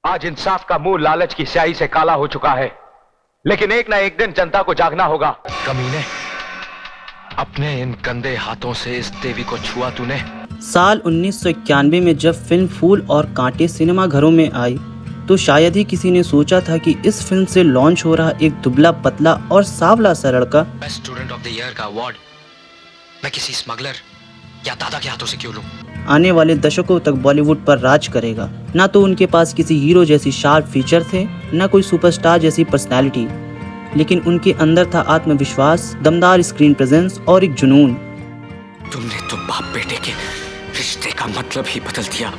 आज इंसाफ का मुंह लालच की स्याही से काला हो चुका है, लेकिन एक ना एक दिन जनता को जागना होगा। कमीने, अपने इन गंदे हाथों से इस देवी को छुआ तूने। साल 1991 में जब फिल्म फूल और कांटे सिनेमा घरों में आई तो शायद ही किसी ने सोचा था कि इस फिल्म से लॉन्च हो रहा एक दुबला पतला और सांवला सा लड़का best student of the year का अवार्ड मैं किसी स्मगलर या दादा के हाथों से क्यों लूं? आने वाले दशकों तक बॉलीवुड पर राज करेगा। ना तो उनके पास किसी हीरो जैसी शार्प फीचर थे, ना कोई सुपरस्टार जैसी पर्सनैलिटी, लेकिन उनके अंदर था आत्मविश्वास, दमदार स्क्रीन प्रेजेंस और एक जुनून। तुमने तो बाप बेटे के रिश्ते का मतलब ही बदल दिया।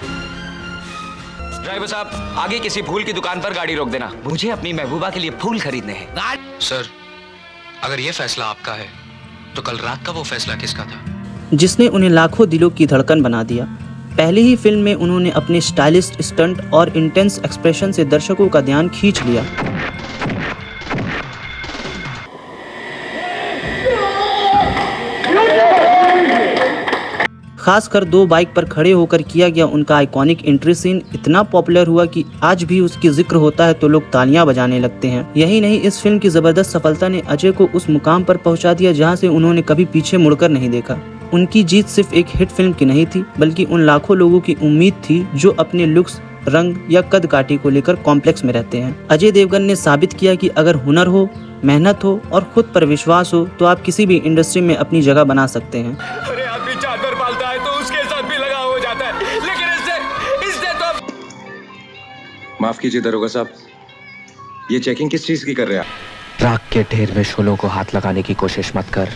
ड्राइवर साहब, आगे किसी फूल की दुकान पर गाड़ी रोक देना, मुझे अपनी महबूबा के लिए फूल खरीदने हैं। सर, अगर ये फैसला आपका है तो कल रात का वो फैसला किसका था, जिसने उन्हें लाखों दिलों की धड़कन बना दिया। पहली ही फिल्म में उन्होंने अपने स्टाइलिस्ट स्टंट और इंटेंस एक्सप्रेशन से दर्शकों का ध्यान खींच लिया। खासकर दो बाइक पर खड़े होकर किया गया उनका आइकॉनिक एंट्री सीन इतना पॉपुलर हुआ कि आज भी उसकी जिक्र होता है तो लोग तालियां बजाने लगते हैं। यही नहीं, इस फिल्म की जबरदस्त सफलता ने अजय को उस मुकाम पर पहुंचा दिया जहां से उन्होंने कभी पीछे मुड़कर नहीं देखा। उनकी जीत सिर्फ एक हिट फिल्म की नहीं थी, बल्कि उन लाखों लोगों की उम्मीद थी जो अपने लुक्स, रंग या कद काठी को लेकर कॉम्प्लेक्स में रहते हैं। अजय देवगन ने साबित किया कि अगर हुनर हो, मेहनत हो और खुद पर विश्वास हो तो आप किसी भी इंडस्ट्री में अपनी जगह बना सकते हैं। अरे आदमी जानवर पालता है तो उसके साथ भी लगा हो जाता है, लेकिन इससे तो। माफ कीजिए दरोगा साहब, ये चेकिंग किस चीज की कर रहे हैं आप? राख के ढेर में शोलों को हाथ लगाने की कोशिश मत कर।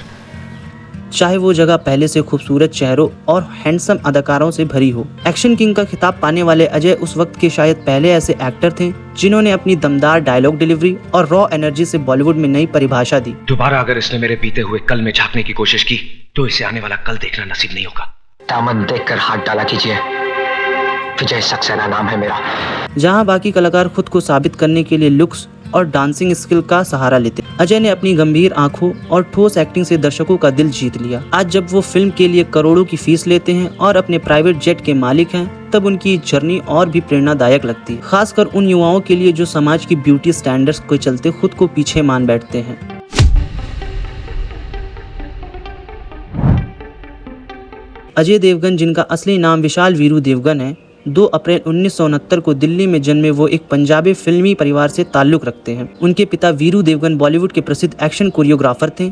चाहे वो जगह पहले से खूबसूरत चेहरों और हैंडसम अदाकारों से भरी हो। एक्शन किंग का खिताब पाने वाले अजय उस वक्त के शायद पहले ऐसे एक्टर थे जिन्होंने अपनी दमदार डायलॉग डिलीवरी और रॉ एनर्जी से बॉलीवुड में नई परिभाषा दी। दोबारा अगर इसने मेरे बीते हुए कल में झांकने की कोशिश की तो इसे आने वाला कल देखना नसीब नहीं होगा। दामन देखकर हाथ डाला कीजिए, विजय सक्सेना नाम है मेरा। जहां बाकी कलाकार खुद को साबित करने के लिए लुक्स और डांसिंग स्किल का सहारा लेते, अजय ने अपनी गंभीर आंखों और ठोस एक्टिंग से दर्शकों का दिल जीत लिया। आज जब वो फिल्म के लिए करोड़ों की फीस लेते हैं और अपने प्राइवेट जेट के मालिक हैं, तब उनकी जर्नी और भी प्रेरणादायक लगती है, खासकर उन युवाओं के लिए जो समाज की ब्यूटी स्टैंडर्ड्स के चलते खुद को पीछे मान बैठते हैं। अजय देवगन, जिनका असली नाम विशाल वीरू देवगन है, 2 अप्रैल 1969 को दिल्ली में जन्मे वो एक पंजाबी फिल्मी परिवार से ताल्लुक रखते हैं। उनके पिता वीरू देवगन बॉलीवुड के प्रसिद्ध एक्शन कोरियोग्राफर थे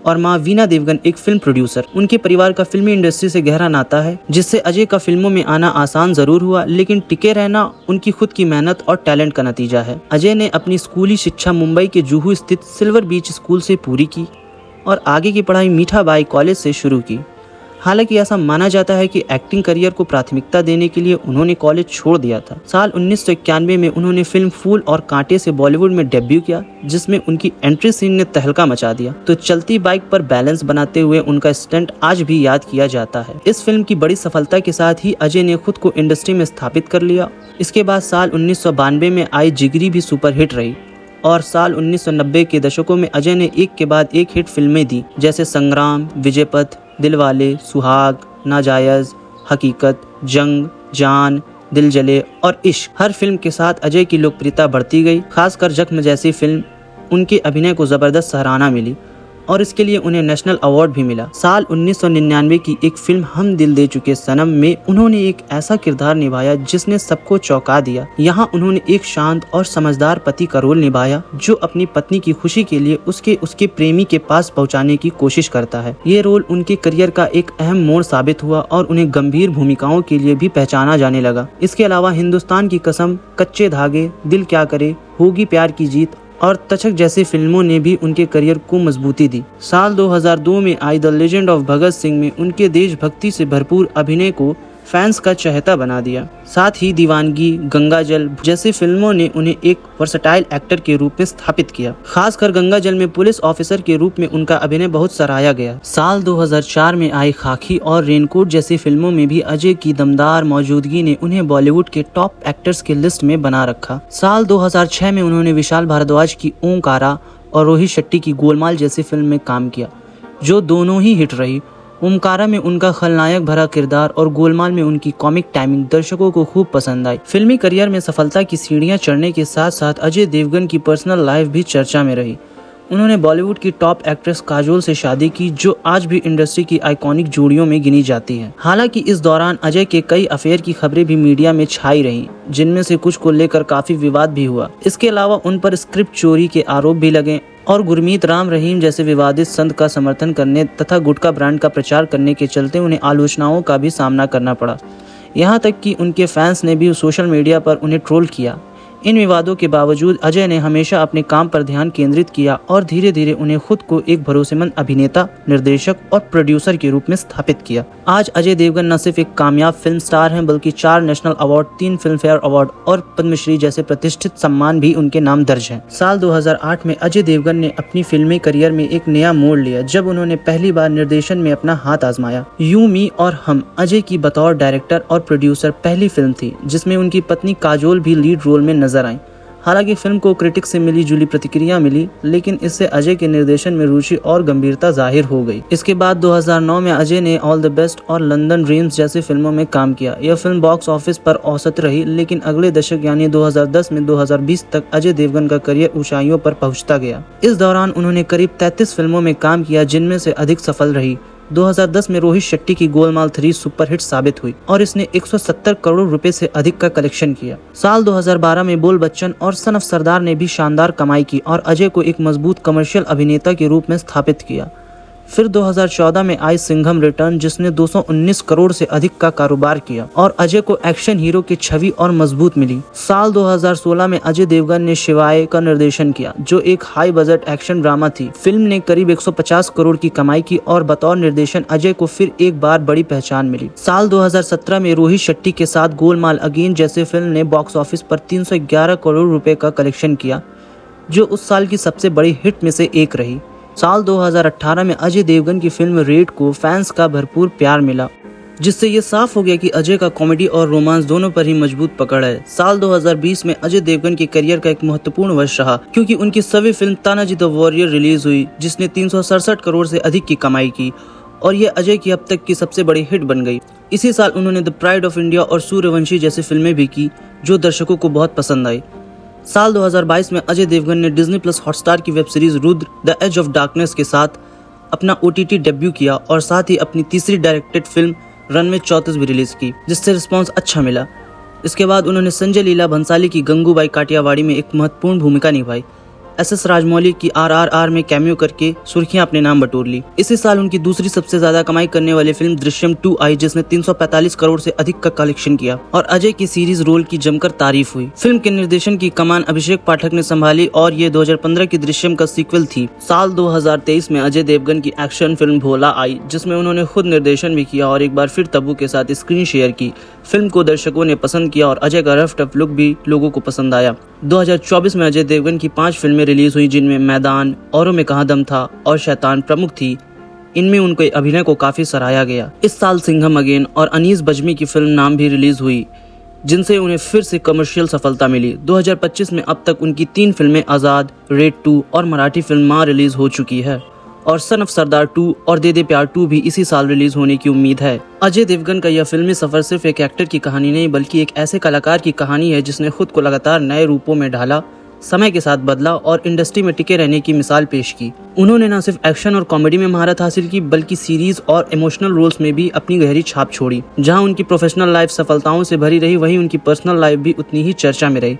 और मां वीना देवगन एक फिल्म प्रोड्यूसर। उनके परिवार का फिल्मी इंडस्ट्री से गहरा नाता है, जिससे अजय का फिल्मों में आना आसान जरूर हुआ, लेकिन टिके रहना उनकी खुद की मेहनत और टैलेंट का नतीजा है। अजय ने अपनी स्कूली शिक्षा मुंबई के जुहू स्थित सिल्वर बीच स्कूल से पूरी की और आगे की पढ़ाई मीठाबाई कॉलेज से शुरू की। हालांकि ऐसा माना जाता है कि एक्टिंग करियर को प्राथमिकता देने के लिए उन्होंने कॉलेज छोड़ दिया था। साल 1991 में उन्होंने फिल्म फूल और कांटे से बॉलीवुड में डेब्यू किया, जिसमें उनकी एंट्री सीन ने तहलका मचा दिया। तो चलती बाइक पर बैलेंस बनाते हुए उनका स्टंट आज भी याद किया जाता है। इस फिल्म की बड़ी सफलता के साथ ही अजय ने खुद को इंडस्ट्री में स्थापित कर लिया। इसके बाद साल 1992 में आई जिगरी भी सुपरहिट रही और साल 1990 के दशकों में अजय ने एक के बाद एक हिट फिल्में दी, जैसे संग्राम, विजयपथ, दिलवाले, सुहाग, नाजायज, हकीकत, जंग, जान, दिल जले और इश्क। हर फिल्म के साथ अजय की लोकप्रियता बढ़ती गई। खासकर जख्म जैसी फिल्म उनके अभिनय को जबरदस्त सराहना मिली और इसके लिए उन्हें नेशनल अवार्ड भी मिला। साल 1999 की एक फिल्म हम दिल दे चुके सनम में उन्होंने एक ऐसा किरदार निभाया जिसने सबको चौंका दिया। यहाँ उन्होंने एक शांत और समझदार पति का रोल निभाया जो अपनी पत्नी की खुशी के लिए उसके प्रेमी के पास पहुँचाने की कोशिश करता है। ये रोल उनके करियर का एक अहम मोड़ साबित हुआ और उन्हें गंभीर भूमिकाओं के लिए भी पहचाना जाने लगा। इसके अलावा हिंदुस्तान की कसम, कच्चे धागे, दिल क्या करे, होगी प्यार की जीत और तचक जैसी फिल्मों ने भी उनके करियर को मजबूती दी। साल 2002 में I the legend of Bhagat Singh में उनके देशभक्ति से भरपूर अभिनय को फैंस का चहेता बना दिया। साथ ही दीवानगी, गंगाजल जैसी फिल्मों ने उन्हें एक वर्सटाइल एक्टर के रूप में स्थापित किया। खासकर गंगाजल में पुलिस ऑफिसर के रूप में उनका अभिनय बहुत सराहा गया। साल 2004 में आई खाकी और रेनकोट जैसी फिल्मों में भी अजय की दमदार मौजूदगी ने उन्हें बॉलीवुड के टॉप एक्टर्स के लिस्ट में बना रखा। साल 2006 में उन्होंने विशाल भारद्वाज की ओंकारा और रोहित शेट्टी की गोलमाल जैसी फिल्म में काम किया, जो दोनों ही हिट रही ओमकारा में उनका खलनायक भरा किरदार और गोलमाल में उनकी कॉमिक टाइमिंग दर्शकों को खूब पसंद आई। फिल्मी करियर में सफलता की सीढ़ियां चढ़ने के साथ साथ अजय देवगन की पर्सनल लाइफ भी चर्चा में रही। उन्होंने बॉलीवुड की टॉप एक्ट्रेस काजोल से शादी की, जो आज भी इंडस्ट्री की आइकॉनिक जोड़ियों में गिनी जाती है। हालांकि इस दौरान अजय के कई अफेयर की खबरें भी मीडिया में छाई रहीं, जिनमें से कुछ को लेकर काफी विवाद भी हुआ। इसके अलावा उन पर स्क्रिप्ट चोरी के आरोप भी लगे और गुरमीत राम रहीम जैसे विवादित संत का समर्थन करने तथा गुटखा ब्रांड का प्रचार करने के चलते उन्हें आलोचनाओं का भी सामना करना पड़ा। यहाँ तक कि उनके फैंस ने भी सोशल मीडिया पर उन्हें ट्रोल किया। इन विवादों के बावजूद अजय ने हमेशा अपने काम पर ध्यान केंद्रित किया और धीरे धीरे उन्हें खुद को एक भरोसेमंद अभिनेता, निर्देशक और प्रोड्यूसर के रूप में स्थापित किया। आज अजय देवगन न सिर्फ एक कामयाब फिल्म स्टार हैं, बल्कि 4 national award, 3 film fair award और पद्मश्री जैसे प्रतिष्ठित सम्मान भी उनके नाम दर्ज हैं। साल 2008 में अजय देवगन ने अपनी फिल्मी करियर में एक नया मोड़ लिया, जब उन्होंने पहली बार निर्देशन में अपना हाथ आजमाया। यू मी और हम अजय की बतौर डायरेक्टर और प्रोड्यूसर पहली फिल्म थी, जिसमें उनकी पत्नी काजोल भी लीड रोल में नजर आई। हालांकि फिल्म को क्रिटिक से मिली जुली प्रतिक्रिया मिली, लेकिन इससे अजय के निर्देशन में रुचि और गंभीरता जाहिर हो गई। इसके बाद 2009 में अजय ने ऑल द बेस्ट और लंदन ड्रीम्स जैसी फिल्मों में काम किया। यह फिल्म बॉक्स ऑफिस पर औसत रही, लेकिन अगले दशक यानी 2010 में 2020 तक अजय देवगन का करियर ऊंचाइयों पर पहुंचता गया। इस दौरान उन्होंने करीब 33 फिल्मों में काम किया, जिनमें से अधिक सफल रही। 2010 में रोहित शेट्टी की गोलमाल 3 सुपरहिट साबित हुई और इसने 170 करोड़ रुपए से अधिक का कलेक्शन किया। साल 2012 में बोल बच्चन और सन ऑफ सरदार ने भी शानदार कमाई की और अजय को एक मजबूत कमर्शियल अभिनेता के रूप में स्थापित किया। फिर 2014 में आई सिंघम रिटर्न, जिसने 219 करोड़ से अधिक का कारोबार किया और अजय को एक्शन हीरो की छवि और मजबूत मिली। साल 2016 में अजय देवगन ने शिवाय का निर्देशन किया, जो एक हाई बजट एक्शन ड्रामा थी। फिल्म ने करीब 150 करोड़ की कमाई की और बतौर निर्देशन अजय को फिर एक बार बड़ी पहचान मिली। साल 2017 में रोहित शेट्टी के साथ गोलमाल अगेन जैसे फिल्म ने बॉक्स ऑफिस पर 311 करोड़ रुपए का कलेक्शन किया, जो उस साल की सबसे बड़ी हिट में से एक रही। साल 2018 में अजय देवगन की फिल्म रेड को फैंस का भरपूर प्यार मिला, जिससे ये साफ हो गया कि अजय का कॉमेडी और रोमांस दोनों पर ही मजबूत पकड़ है। साल 2020 में अजय देवगन के करियर का एक महत्वपूर्ण वर्ष रहा, क्योंकि उनकी सभी film Tanaji the warrior release हुई, जिसने 367 करोड़ से अधिक की कमाई की और ये अजय की अब तक की सबसे बड़ी हिट बन गई। इसी साल उन्होंने द प्राइड ऑफ इंडिया और सूर्यवंशी जैसी फिल्में भी की, जो दर्शकों को बहुत पसंद आई। साल 2022 में अजय देवगन ने डिज्नी प्लस हॉटस्टार की web series Rudra the edge of darkness के साथ अपना OTT डेब्यू किया और साथ ही अपनी तीसरी डायरेक्टेड फिल्म रन में 34 भी रिलीज की, जिससे रिस्पांस अच्छा मिला। इसके बाद उन्होंने संजय लीला भंसाली की गंगूबाई काठियावाड़ी में एक महत्वपूर्ण भूमिका निभाई। SS राजमौली की RRR में कैमियो करके सुर्खियां अपने नाम बटोर ली। इसी साल उनकी दूसरी सबसे ज्यादा कमाई करने वाली फिल्म दृश्यम 2 आई, जिसने 345 करोड़ से अधिक का कलेक्शन किया और अजय की सीरीज रोल की जमकर तारीफ हुई। फिल्म के निर्देशन की कमान अभिषेक पाठक ने संभाली और ये 2015 की दृश्यम का सीक्वल थी। साल 2023 में अजय देवगन की एक्शन फिल्म भोला आई, जिसमें उन्होंने खुद निर्देशन भी किया और एक बार फिर तब्बू के साथ स्क्रीन शेयर की। फिल्म को दर्शकों ने पसंद किया और अजय का रफ टफ लुक भी लोगों को पसंद आया। 2024 में अजय देवगन की 5 फिल्में रिलीज हुई, जिनमें मैदान, औरों में कहाँ दम था और शैतान प्रमुख थी। इनमें उनके अभिनय को काफी सराहा गया। इस साल सिंघम अगेन और अनीस बज्मी की फिल्म नाम भी रिलीज हुई, जिनसे उन्हें फिर से कमर्शियल सफलता मिली। 2025 में अब तक उनकी 3 फिल्में आजाद, रेड 2 और मराठी फिल्म मां रिलीज हो चुकी है और सन ऑफ सरदार 2 और दे दे प्यार 2 भी इसी साल रिलीज होने की उम्मीद है। अजय देवगन का यह फिल्मी सफर सिर्फ एक एक्टर की कहानी नहीं, बल्कि एक ऐसे कलाकार की कहानी है जिसने खुद को लगातार नए रूपों में ढाला, समय के साथ बदला और इंडस्ट्री में टिके रहने की मिसाल पेश की। उन्होंने न सिर्फ एक्शन और कॉमेडी में महारत हासिल की, बल्कि सीरीज और इमोशनल रोल्स में भी अपनी गहरी छाप छोड़ी। जहां उनकी प्रोफेशनल लाइफ सफलताओं से भरी रही, वहीं उनकी पर्सनल लाइफ भी उतनी ही चर्चा में रही।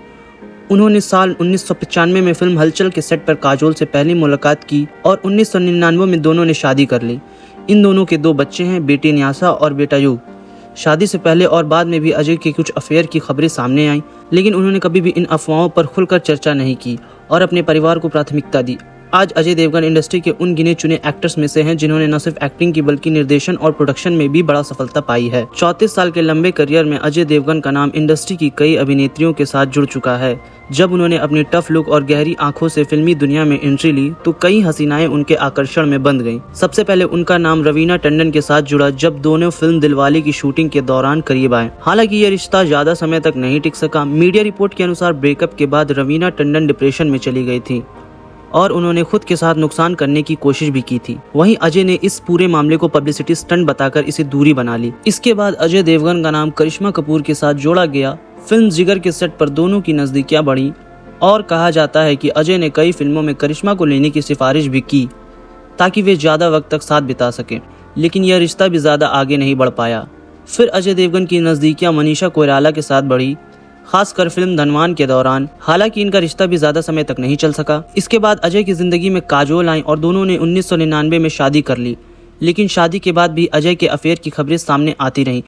उन्होंने साल 1995 में फिल्म हलचल के सेट पर काजोल से पहली मुलाकात की और 1999 में दोनों ने शादी कर ली। इन दोनों के 2 बच्चे हैं, बेटी न्यासा और बेटा युग। शादी से पहले और बाद में भी अजय के कुछ अफेयर की खबरें सामने आईं, लेकिन उन्होंने कभी भी इन अफवाहों पर खुलकर चर्चा नहीं की और अपने परिवार को प्राथमिकता दी। आज अजय देवगन इंडस्ट्री के उन गिने चुने एक्टर्स में से हैं जिन्होंने न सिर्फ एक्टिंग की बल्कि निर्देशन और प्रोडक्शन में भी बड़ा सफलता पाई है। 34 साल के लंबे करियर में अजय देवगन का नाम इंडस्ट्री की कई अभिनेत्रियों के साथ जुड़ चुका है। जब उन्होंने अपनी टफ लुक और गहरी आंखों से फिल्मी दुनिया में एंट्री ली, तो कई हसीनाएं उनके आकर्षण में बंध गईं। सबसे पहले उनका नाम रवीना टंडन के साथ जुड़ा, जब दोनों फिल्म दिलवाले की शूटिंग के दौरान करीब आए। हालांकि यह रिश्ता ज्यादा समय तक नहीं टिक सका। मीडिया रिपोर्ट के अनुसार ब्रेकअप के बाद रवीना टंडन डिप्रेशन में चली गई थी और उन्होंने खुद के साथ नुकसान करने की कोशिश भी की थी। वहीं अजय ने इस पूरे मामले को पब्लिसिटी स्टंट बताकर इसे दूरी बना ली। इसके बाद अजय देवगन का नाम करिश्मा कपूर के साथ जोड़ा गया। फिल्म जिगर के सेट पर दोनों की नजदीकियां बढ़ी और कहा जाता है कि अजय ने कई फिल्मों में करिश्मा को लेने की सिफारिश भी की ताकि वे ज्यादा वक्त तक साथ बिता सकें, लेकिन यह रिश्ता भी ज्यादा आगे नहीं बढ़ पाया। फिर अजय देवगन की नजदीकियां मनीषा कोइराला के साथ बढ़ी, खासकर फिल्म धनवान के दौरान। हालांकि इनका रिश्ता भी ज्यादा समय तक नहीं चल सका। इसके बाद अजय की जिंदगी में काजोल आई और दोनों ने 1999 में शादी कर ली, लेकिन शादी के बाद भी अजय के अफेयर की खबरें सामने आती रहीं।